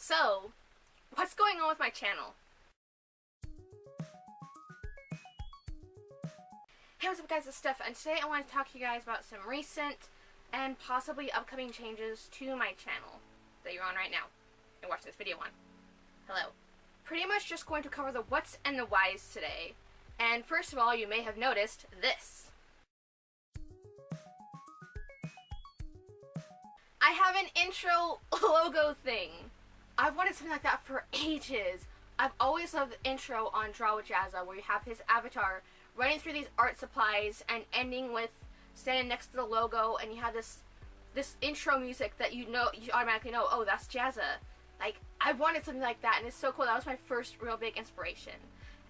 So, what's going on with my channel? Hey, what's up guys, it's Steph, and today I want to talk to you guys about some recent and possibly upcoming changes to my channel that you're on right now and watching this video on. Hello. Pretty much just going to cover the what's and the whys today. And first of all, you may have noticed this. I have an intro logo thing. I've wanted something like that for ages. I've always loved the intro on Draw with Jazza, where you have his avatar running through these art supplies and ending with standing next to the logo, and you have this intro music that you automatically know, oh, that's Jazza. Like, I wanted something like that, and it's so cool. That was my first real big inspiration.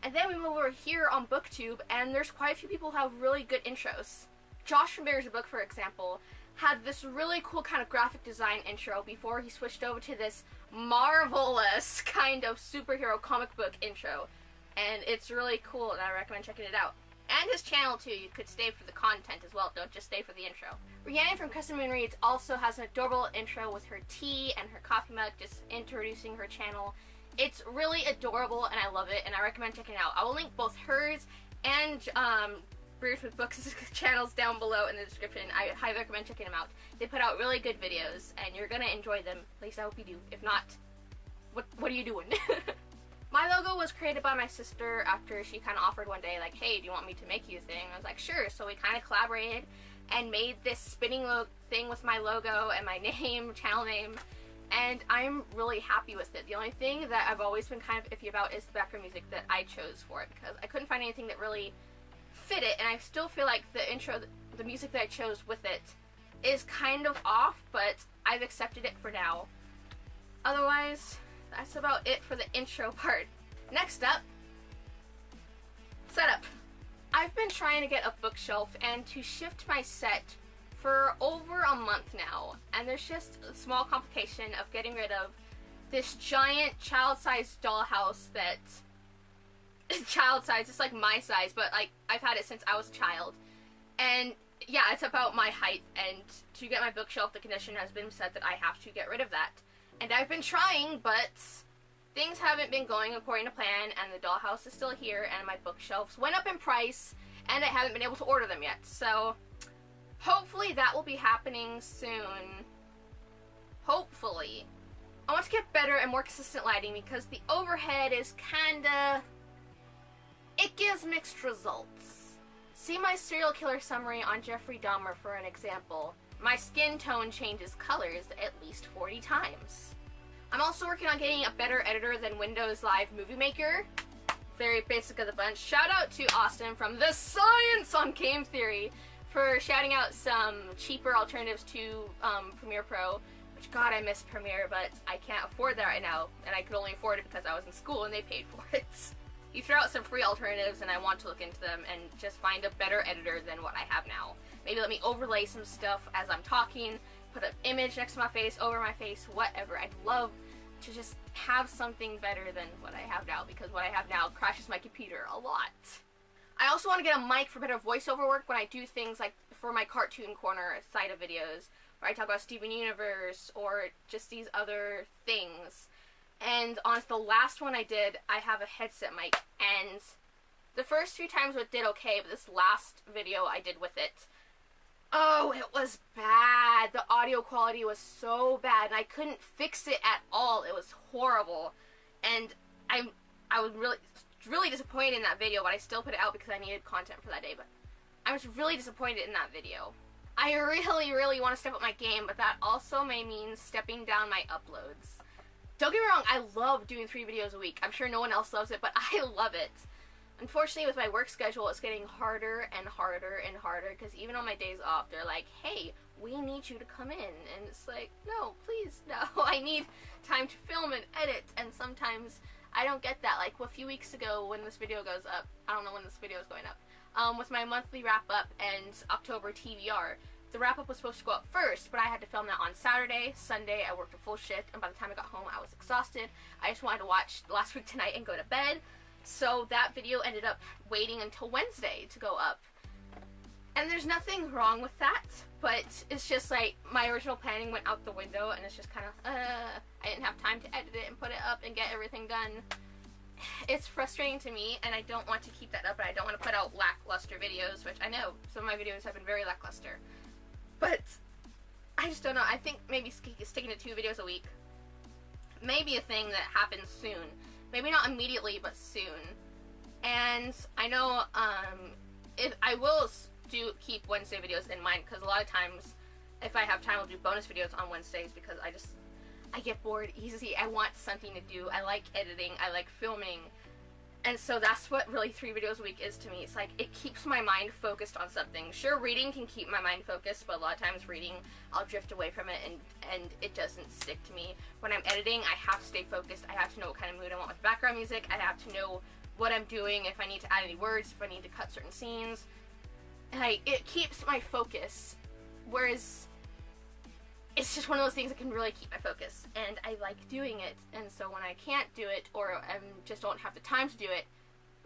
And then we move over here on BookTube, and there's quite a few people who have really good intros. Josh from Bear's Book, for example, had this really cool kind of graphic design intro before he switched over to this marvelous kind of superhero comic book intro. And it's really cool, and I recommend checking it out. And his channel, too. You could stay for the content as well. Don't just stay for the intro. Rhiannon from Crescent Reads also has an adorable intro with her tea and her coffee mug, just introducing her channel. It's really adorable, and I love it, and I recommend checking it out. I will link both hers and Beards with Books channels down below in the description. I highly recommend checking them out. They put out really good videos, and you're going to enjoy them. At least I hope you do. If not, what are you doing? My logo was created by my sister after she kind of offered one day, like, hey, do you want me to make you a thing? I was like, sure. So we kind of collaborated and made this spinning thing with my logo and my name, channel name, and I'm really happy with it. The only thing that I've always been kind of iffy about is the background music that I chose for it, because I couldn't find anything that really fit it, and I still feel like the intro, the music that I chose with it is kind of off, but I've accepted it for now. Otherwise, that's about it for the intro part. Next up, setup. I've been trying to get a bookshelf and to shift my set for over a month now, and there's just a small complication of getting rid of this giant child-sized dollhouse that child size, it's like my size, but like I've had it since I was a child, and yeah, it's about my height, and to get my bookshelf, the condition has been said that I have to get rid of that. And I've been trying, but things haven't been going according to plan, and the dollhouse is still here, and my bookshelves went up in price, and I haven't been able to order them yet. So hopefully that will be happening soon. Hopefully. I want to get better and more consistent lighting, because the overhead is kinda, it gives mixed results. See my serial killer summary on Jeffrey Dahmer for an example. My skin tone changes colors at least 40 times. I'm also working on getting a better editor than Windows Live Movie Maker. Very basic of the bunch. Shout out to Austin from The Science on Game Theory for shouting out some cheaper alternatives to Premiere Pro. Which, God, I miss Premiere, but I can't afford that right now. And I could only afford it because I was in school and they paid for it. He threw out some free alternatives, and I want to look into them and just find a better editor than what I have now. Maybe let me overlay some stuff as I'm talking, put an image next to my face, over my face, whatever. I'd love to just have something better than what I have now, because what I have now crashes my computer a lot. I also want to get a mic for better voiceover work when I do things like for my Cartoon Corner side of videos, where I talk about Steven Universe or just these other things. And on the last one I did, I have a headset mic, and the first 3 times it did okay, but this last video I did with it, oh, it was bad. The audio quality was so bad, and I couldn't fix it at all. It was horrible, and I was really disappointed in that video, but I still put it out because I needed content for that day, but I was really disappointed in that video. I really want to step up my game, but that also may mean stepping down my uploads. Don't get me wrong, I love doing 3 videos a week. I'm sure no one else loves it, but I love it. Unfortunately, with my work schedule, it's getting harder and harder and harder, because even on my days off, they're like, hey, we need you to come in. And it's like, no, please, no. I need time to film and edit, and sometimes I don't get that. Like a few weeks ago when this video goes up, I don't know when this video is going up, with my monthly wrap-up and October TBR, the wrap-up was supposed to go up first, but I had to film that on Saturday. Sunday, I worked a full shift, and by the time I got home, I was exhausted. I just wanted to watch Last Week Tonight and go to bed. So that video ended up waiting until Wednesday to go up. And there's nothing wrong with that, but it's just like my original planning went out the window, and it's just kind of, I didn't have time to edit it and put it up and get everything done. It's frustrating to me, and I don't want to keep that up, and I don't want to put out lackluster videos, which I know some of my videos have been very lackluster. But I just don't know. I think maybe sticking to 2 videos a week may be a thing that happens soon. Maybe not immediately, but soon. And I know if I will keep Wednesday videos in mind, because a lot of times if I have time I'll do bonus videos on Wednesdays, because I get bored easy. I want something to do. I like editing. I like filming. And so that's what really 3 videos a week is to me. It's like, it keeps my mind focused on something. Sure, reading can keep my mind focused, but a lot of times reading, I'll drift away from it and it doesn't stick to me. When I'm editing, I have to stay focused. I have to know what kind of mood I want with background music. I have to know what I'm doing, if I need to add any words, if I need to cut certain scenes. And it keeps my focus. Whereas it's just one of those things that can really keep my focus, and I like doing it, and so when I can't do it, or I just don't have the time to do it,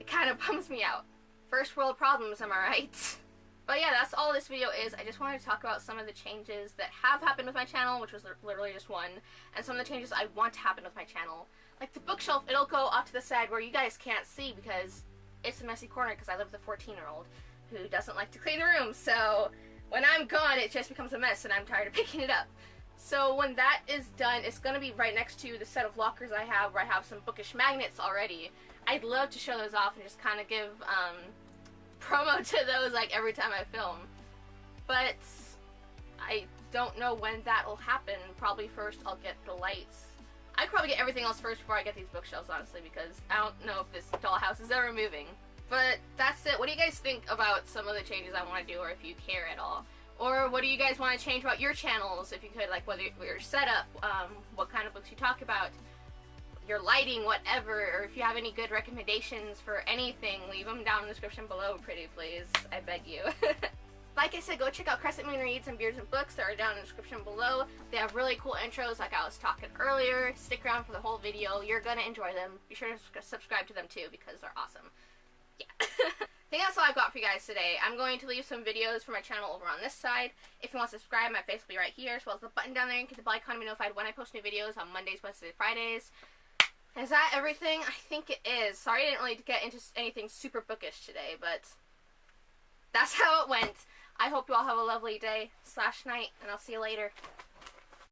it kind of bums me out. First world problems, am I right? But yeah, that's all this video is. I just wanted to talk about some of the changes that have happened with my channel, which was literally just one, and some of the changes I want to happen with my channel. Like the bookshelf, it'll go off to the side where you guys can't see because it's a messy corner, because I live with a 14-year-old who doesn't like to clean the room, so when I'm gone, it just becomes a mess, and I'm tired of picking it up. So when that is done, it's going to be right next to the set of lockers I have, where I have some bookish magnets already. I'd love to show those off and just kind of give promo to those like every time I film. But I don't know when that'll happen. Probably first I'll get the lights. I'd probably get everything else first before I get these bookshelves, honestly, because I don't know if this dollhouse is ever moving. But that's it. What do you guys think about some of the changes I want to do, or if you care at all? Or what do you guys want to change about your channels, if you could, like whether your setup, what kind of books you talk about, your lighting, whatever, or if you have any good recommendations for anything, leave them down in the description below, pretty please. I beg you. Like I said, go check out Crescent Moon Reads and Beards and Books. That are down in the description below. They have really cool intros like I was talking earlier. Stick around for the whole video. You're going to enjoy them. Be sure to subscribe to them too, because they're awesome. Yeah. I think that's all I've got for you guys today. I'm going to leave some videos for my channel over on this side. If you want to subscribe, my face will be right here, as well as the button down there. You can hit the bell icon to be notified when I post new videos on Mondays, Wednesdays, Fridays. Is that everything? I think it is. Sorry I didn't really get into anything super bookish today, but that's how it went. I hope you all have a lovely day / night, and I'll see you later.